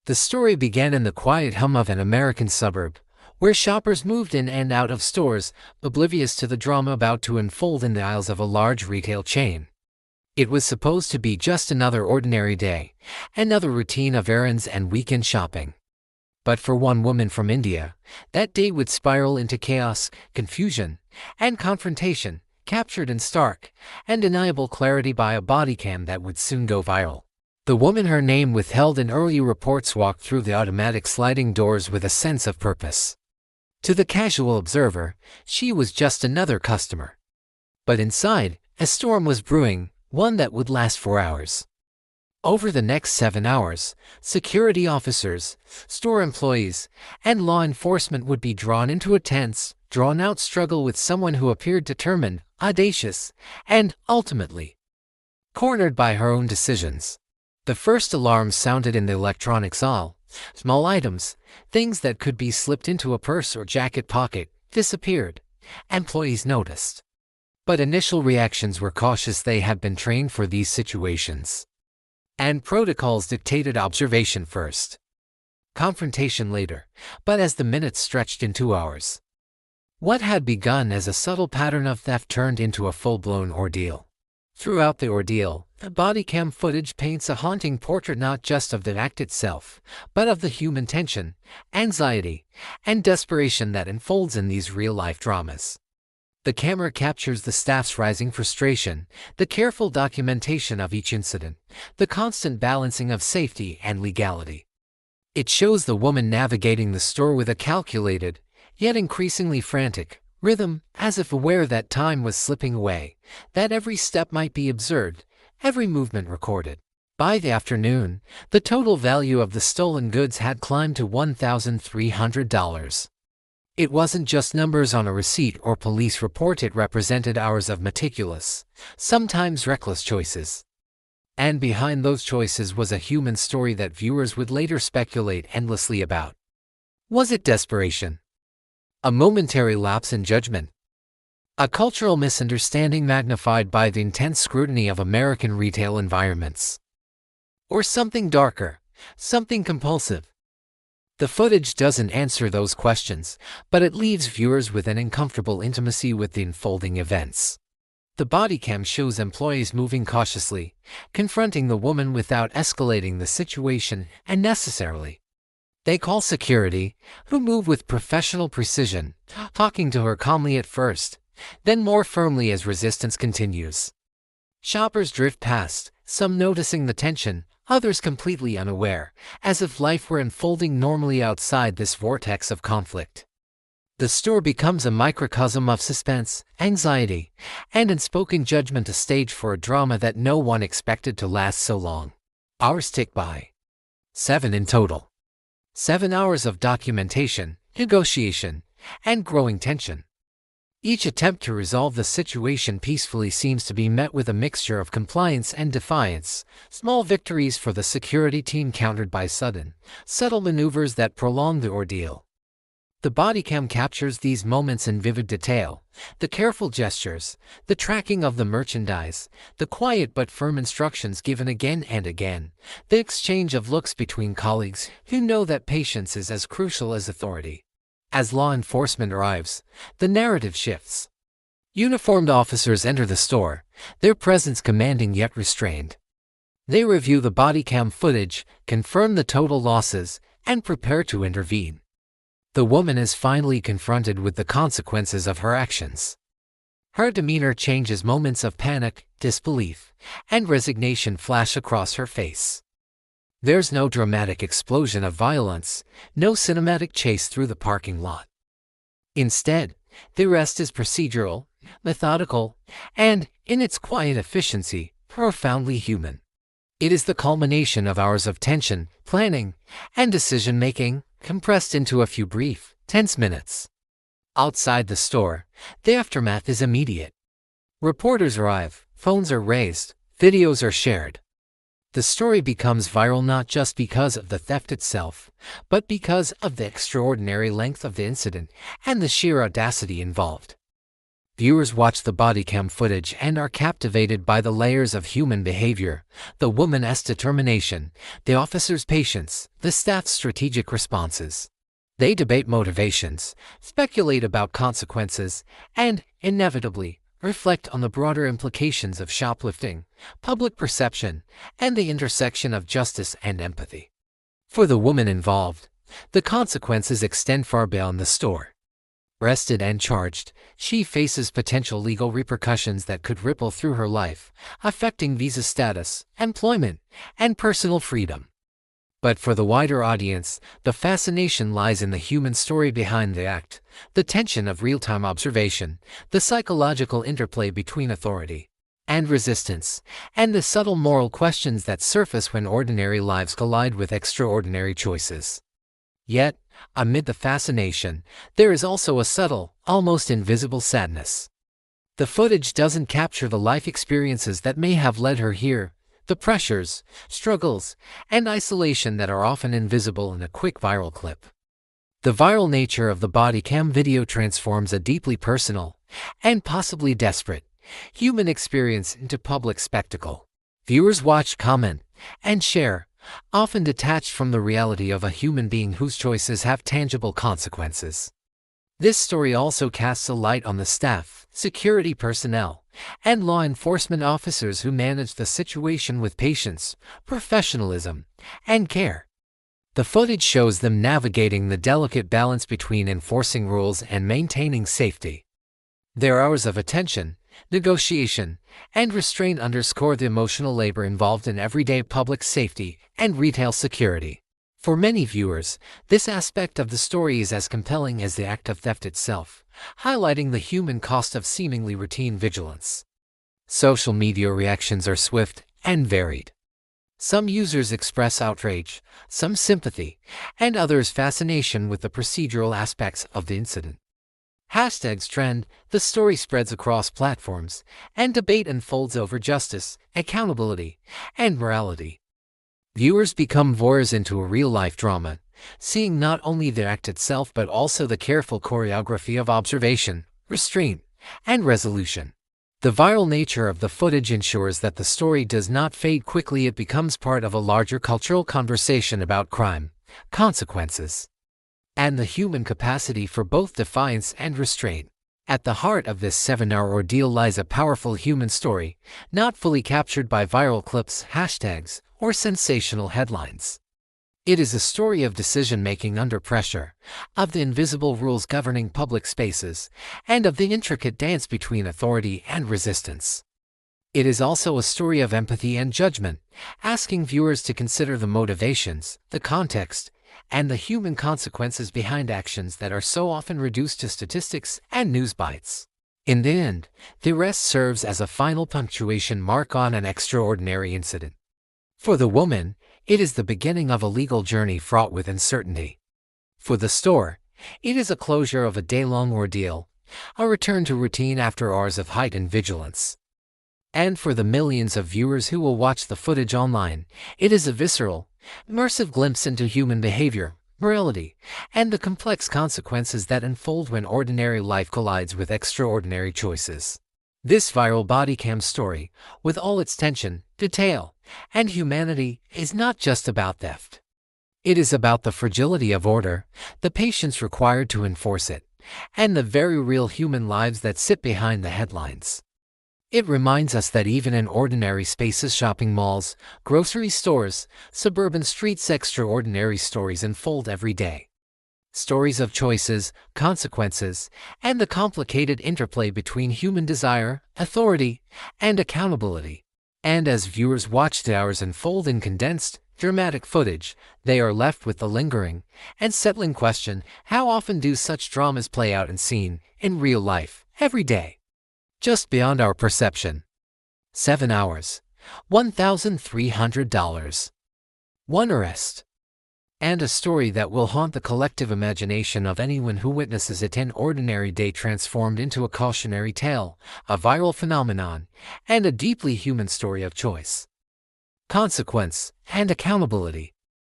The story began in the quiet hum of an American suburb, where shoppers moved in and out of stores, oblivious to the drama about to unfold in the aisles of a large retail chain. It was supposed to be just another ordinary day, another routine of errands and weekend shopping. But for one woman from India, that day would spiral into chaos, confusion, and confrontation, captured in stark, undeniable clarity by a body cam that would soon go viral. The woman, her name withheld in early reports, walked through the automatic sliding doors with a sense of purpose. To the casual observer, she was just another customer. But inside, a storm was brewing, one that would last for hours. Over the next 7 hours, security officers, store employees, and law enforcement would be drawn into a tense, drawn-out struggle with someone who appeared determined, audacious, and, ultimately, cornered by her own decisions. The first alarm sounded in the electronics aisle. Small items, things that could be slipped into a purse or jacket pocket, disappeared. Employees noticed. But initial reactions were cautious. They had been trained for these situations. And protocols dictated observation first, confrontation later. But as the minutes stretched into hours, what had begun as a subtle pattern of theft turned into a full-blown ordeal. Throughout the ordeal, the body cam footage paints a haunting portrait not just of the act itself, but of the human tension, anxiety, and desperation that unfolds in these real-life dramas. The camera captures the staff's rising frustration, the careful documentation of each incident, the constant balancing of safety and legality. It shows the woman navigating the store with a calculated, yet increasingly frantic, rhythm, as if aware that time was slipping away, that every step might be observed, every movement recorded. By the afternoon, the total value of the stolen goods had climbed to $1,300. It wasn't just numbers on a receipt or police report. It represented hours of meticulous, sometimes reckless choices. And behind those choices was a human story that viewers would later speculate endlessly about. Was it desperation? A momentary lapse in judgment? A cultural misunderstanding magnified by the intense scrutiny of American retail environments? Or something darker, something compulsive? The footage doesn't answer those questions, but it leaves viewers with an uncomfortable intimacy with the unfolding events. The body cam shows employees moving cautiously, confronting the woman without escalating the situation unnecessarily. They call security, who move with professional precision, talking to her calmly at first, then more firmly as resistance continues. Shoppers drift past, some noticing the tension, others completely unaware, as if life were unfolding normally outside this vortex of conflict. The store becomes a microcosm of suspense, anxiety, and unspoken judgment, a stage for a drama that no one expected to last so long. Hours tick by. 7 in total. 7 hours of documentation, negotiation, and growing tension. Each attempt to resolve the situation peacefully seems to be met with a mixture of compliance and defiance, small victories for the security team countered by sudden, subtle maneuvers that prolong the ordeal. The bodycam captures these moments in vivid detail, the careful gestures, the tracking of the merchandise, the quiet but firm instructions given again and again, the exchange of looks between colleagues who know that patience is as crucial as authority. As law enforcement arrives, the narrative shifts. Uniformed officers enter the store, their presence commanding yet restrained. They review the bodycam footage, confirm the total losses, and prepare to intervene. The woman is finally confronted with the consequences of her actions. Her demeanor changes. Moments of panic, disbelief, and resignation flash across her face. There's no dramatic explosion of violence, no cinematic chase through the parking lot. Instead, the arrest is procedural, methodical, and, in its quiet efficiency, profoundly human. It is the culmination of hours of tension, planning, and decision-making, compressed into a few brief, tense minutes. Outside the store, the aftermath is immediate. Reporters arrive, phones are raised, videos are shared. The story becomes viral not just because of the theft itself, but because of the extraordinary length of the incident and the sheer audacity involved. Viewers watch the bodycam footage and are captivated by the layers of human behavior, the woman's determination, the officer's patience, the staff's strategic responses. They debate motivations, speculate about consequences, and, inevitably, reflect on the broader implications of shoplifting, public perception, and the intersection of justice and empathy. For the woman involved, the consequences extend far beyond the store. Arrested and charged, she faces potential legal repercussions that could ripple through her life, affecting visa status, employment, and personal freedom. But for the wider audience, the fascination lies in the human story behind the act, the tension of real-time observation, the psychological interplay between authority and resistance, and the subtle moral questions that surface when ordinary lives collide with extraordinary choices. Yet, amid the fascination, there is also a subtle, almost invisible sadness. The footage doesn't capture the life experiences that may have led her here, the pressures, struggles, and isolation that are often invisible in a quick viral clip. The viral nature of the bodycam video transforms a deeply personal, and possibly desperate, human experience into public spectacle. Viewers watch, comment, and share, often detached from the reality of a human being whose choices have tangible consequences. This story also casts a light on the staff, security personnel, and law enforcement officers who manage the situation with patience, professionalism, and care. The footage shows them navigating the delicate balance between enforcing rules and maintaining safety. Their hours of attention, negotiation, and restraint underscore the emotional labor involved in everyday public safety and retail security. For many viewers, this aspect of the story is as compelling as the act of theft itself, highlighting the human cost of seemingly routine vigilance. Social media reactions are swift and varied. Some users express outrage, some sympathy, and others fascination with the procedural aspects of the incident. Hashtags trend, the story spreads across platforms, and debate unfolds over justice, accountability, and morality. Viewers become voyeurs into a real-life drama, seeing not only the act itself but also the careful choreography of observation, restraint, and resolution. The viral nature of the footage ensures that the story does not fade quickly. It becomes part of a larger cultural conversation about crime, consequences, and the human capacity for both defiance and restraint. At the heart of this 7-hour ordeal lies a powerful human story, not fully captured by viral clips, hashtags, or sensational headlines. It is a story of decision-making under pressure, of the invisible rules governing public spaces, and of the intricate dance between authority and resistance. It is also a story of empathy and judgment, asking viewers to consider the motivations, the context, and the human consequences behind actions that are so often reduced to statistics and news bites. In the end, the arrest serves as a final punctuation mark on an extraordinary incident. For the woman, it is the beginning of a legal journey fraught with uncertainty. For the store, it is a closure of a day-long ordeal, a return to routine after hours of heightened vigilance. And for the millions of viewers who will watch the footage online, it is a visceral, immersive glimpse into human behavior, morality, and the complex consequences that unfold when ordinary life collides with extraordinary choices. This viral bodycam story, with all its tension, detail, and humanity, is not just about theft. It is about the fragility of order, the patience required to enforce it, and the very real human lives that sit behind the headlines. It reminds us that even in ordinary spaces, shopping malls, grocery stores, suburban streets, extraordinary stories unfold every day. Stories of choices, consequences, and the complicated interplay between human desire, authority, and accountability. And as viewers watch the hours unfold in condensed, dramatic footage, they are left with the lingering, unsettling question: how often do such dramas play out and seen in real life, every day? Just beyond our perception. 7 hours, $1,300. One arrest. And a story that will haunt the collective imagination of anyone who witnesses it. An ordinary day transformed into a cautionary tale, a viral phenomenon, and a deeply human story of choice, consequence, and accountability.